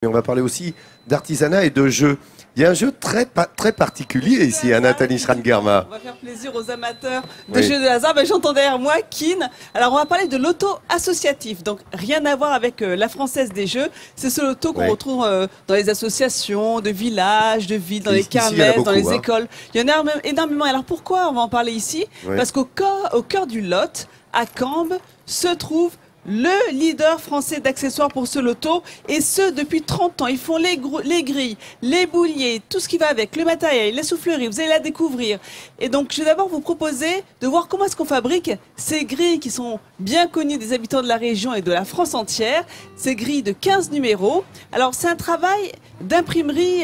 Mais on va parler aussi d'artisanat et de jeux. Il y a un jeu très particulier ici, Nathalie Schran-Germa. On va faire plaisir aux amateurs de jeux de hasard. Ben, j'entends derrière moi Kin. Alors on va parler de l'auto associatif. Donc rien à voir avec la Française des Jeux. C'est ce loto qu'on retrouve dans les associations de villages, de villes, dans les kermesses, dans les écoles. Il y en a énormément. Alors pourquoi on va en parler ici? Parce qu'au cœur du Lot, à Cambes, se trouve le leader français d'accessoires pour ce loto, et ce depuis 30 ans. Ils font les grilles, les bouliers, tout ce qui va avec, le matériel, les souffleries, vous allez la découvrir. Et donc je vais d'abord vous proposer de voir comment est-ce qu'on fabrique ces grilles qui sont bien connues des habitants de la région et de la France entière, ces grilles de 15 numéros. Alors c'est un travail d'imprimerie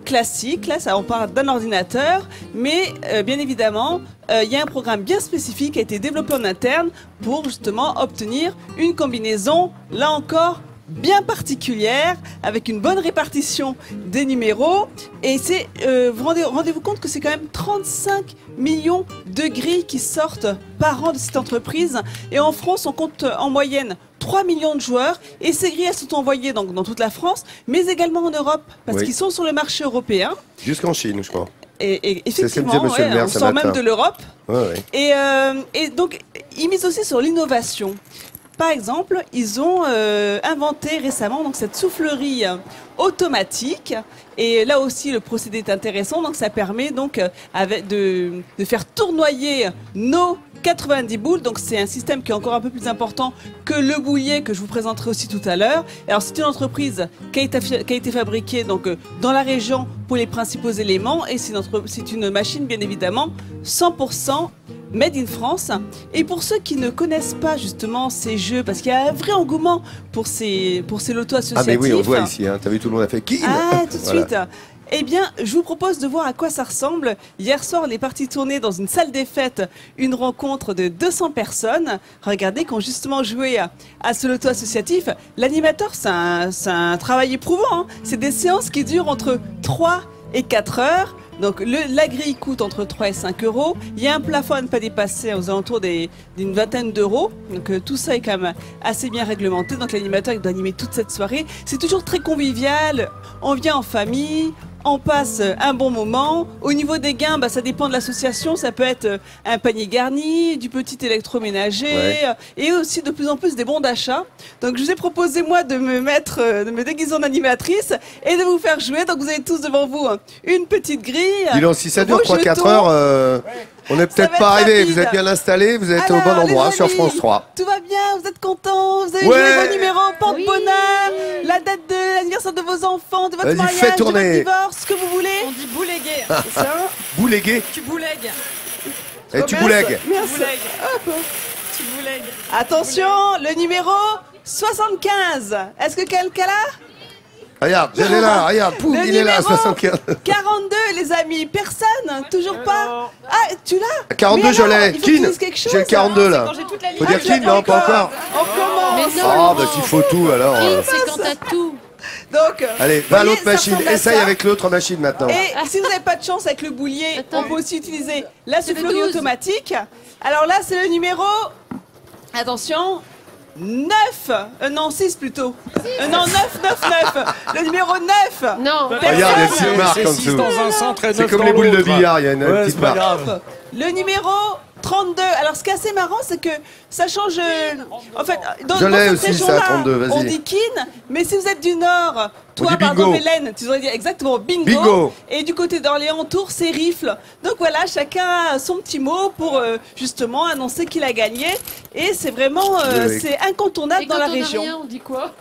classique, là ça on parle d'un ordinateur, mais bien évidemment il y a un programme bien spécifique qui a été développé en interne pour justement obtenir une combinaison, là encore, bien particulière, avec une bonne répartition des numéros. Et c'est, rendez-vous compte que c'est quand même 35 millions de grilles qui sortent par an de cette entreprise. Et en France, on compte en moyenne 3 millions de joueurs. Et ces grilles, elles sont envoyées donc dans toute la France, mais également en Europe, parce qu'ils sont sur le marché européen. Jusqu'en Chine, je crois. Et effectivement, on sort même de l'Europe. Et donc, ils misent aussi sur l'innovation. Par exemple, ils ont inventé récemment donc, cette soufflerie automatique. Et là aussi, le procédé est intéressant. Donc, ça permet donc de faire tournoyer nos 90 boules. Donc, c'est un système qui est encore un peu plus important que le boulier que je vous présenterai aussi tout à l'heure. Alors, c'est une entreprise qui a été fabriquée donc, dans la région pour les principaux éléments. Et c'est une machine, bien évidemment, 100% Made in France. Et pour ceux qui ne connaissent pas justement ces jeux, parce qu'il y a un vrai engouement pour ces lotos associatifs. Ah mais oui, on voit ici, hein. T'as vu, tout le monde a fait qui? Ah, tout de suite. Eh bien, je vous propose de voir à quoi ça ressemble. Hier soir, on est parti tourner dans une salle des fêtes une rencontre de 200 personnes. Regardez, qui ont justement joué à ce loto associatif. L'animateur, c'est un travail éprouvant, hein. C'est des séances qui durent entre 3 et 4 heures. Donc la grille coûte entre 3 et 5 euros. Il y a un plafond à ne pas dépasser aux alentours d'une vingtaine d'euros. Donc tout ça est quand même assez bien réglementé. Donc l'animateur doit animer toute cette soirée. C'est toujours très convivial. On vient en famille. On passe un bon moment. Au niveau des gains, ça dépend de l'association. Ça peut être un panier garni, du petit électroménager et aussi de plus en plus des bons d'achat. Donc je vous ai proposé moi de me déguiser en animatrice et de vous faire jouer. Donc vous avez tous devant vous une petite grille. Dis donc, si ça dure 3-4 heures, on n'est peut-être pas arrivé. Vous êtes bien installés, vous êtes au bon endroit sur France 3. Tout va bien, vous êtes contents, vous avez joué les bons numéros, porte-bonheur, la date de l'anniversaire de vos enfants, de votre mariage, de votre divorce, ce que vous voulez. On dit bouléguer, c'est ça? Bouléguer. Tu boulègues. Et tu boulègues. Merci. Tu boulègues. Attention, le numéro 75. Est-ce que quelqu'un l'a? Regarde, elle est là, regarde, pouf, il est là, 75. 42, les amis, personne, toujours pas. Ah, tu l'as? 42, je l'ai. Kin, j'ai le 42 là. Faut dire Kin, non, pas encore. On commence. Ah, bah s'il faut tout alors. C'est quand t'as tout. Donc, allez, va à l'autre machine. Essaye avec l'autre machine maintenant. Et si vous n'avez pas de chance avec le boulier, on peut aussi utiliser la soufflerie automatique. Alors là, c'est le numéro. Attention. 9 non, 6 plutôt. Non, 9. Le numéro 9. Non. Regarde, il y a une petite marque en dessous. C'est comme les boules de billard, il y a une petite marque. Le numéro 32. Alors, ce qui est assez marrant, c'est que ça change. En fait, dans je l'ai cette aussi, ça, 32, région-là, on dit Kin, mais si vous êtes du Nord, toi, par exemple, Hélène, tu devrais dire exactement bingo. Et du côté d'Orléans, Tours, c'est rifle. Donc voilà, chacun a son petit mot pour justement annoncer qu'il a gagné. Et c'est vraiment c'est incontournable dans la région. Rien, on dit quoi?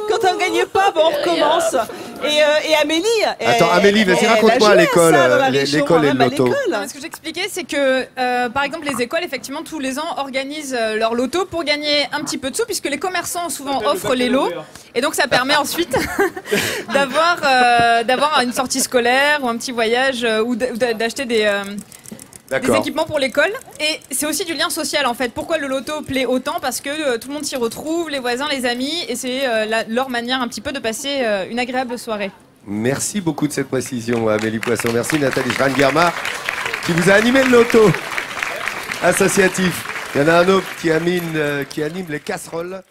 Quand on ne gagne pas, on recommence. Et Amélie. Attends, Amélie, vas-y, raconte-moi l'école et le loto. Ce que j'expliquais, c'est que par exemple, les écoles, effectivement, tous les ans organisent leur loto pour gagner un petit peu de sous, puisque les commerçants souvent offrent les lots. Et donc ça permet ensuite d'avoir une sortie scolaire ou un petit voyage ou d'acheter des équipements pour l'école. Et c'est aussi du lien social en fait. Pourquoi le loto plaît autant? Parce que tout le monde s'y retrouve, les voisins, les amis, et c'est leur manière un petit peu de passer une agréable soirée. Merci beaucoup de cette précision, Amélie Poisson. Merci Nathalie Schran-Germa qui vous a animé le loto associatif. Il y en a un autre qui anime les casseroles.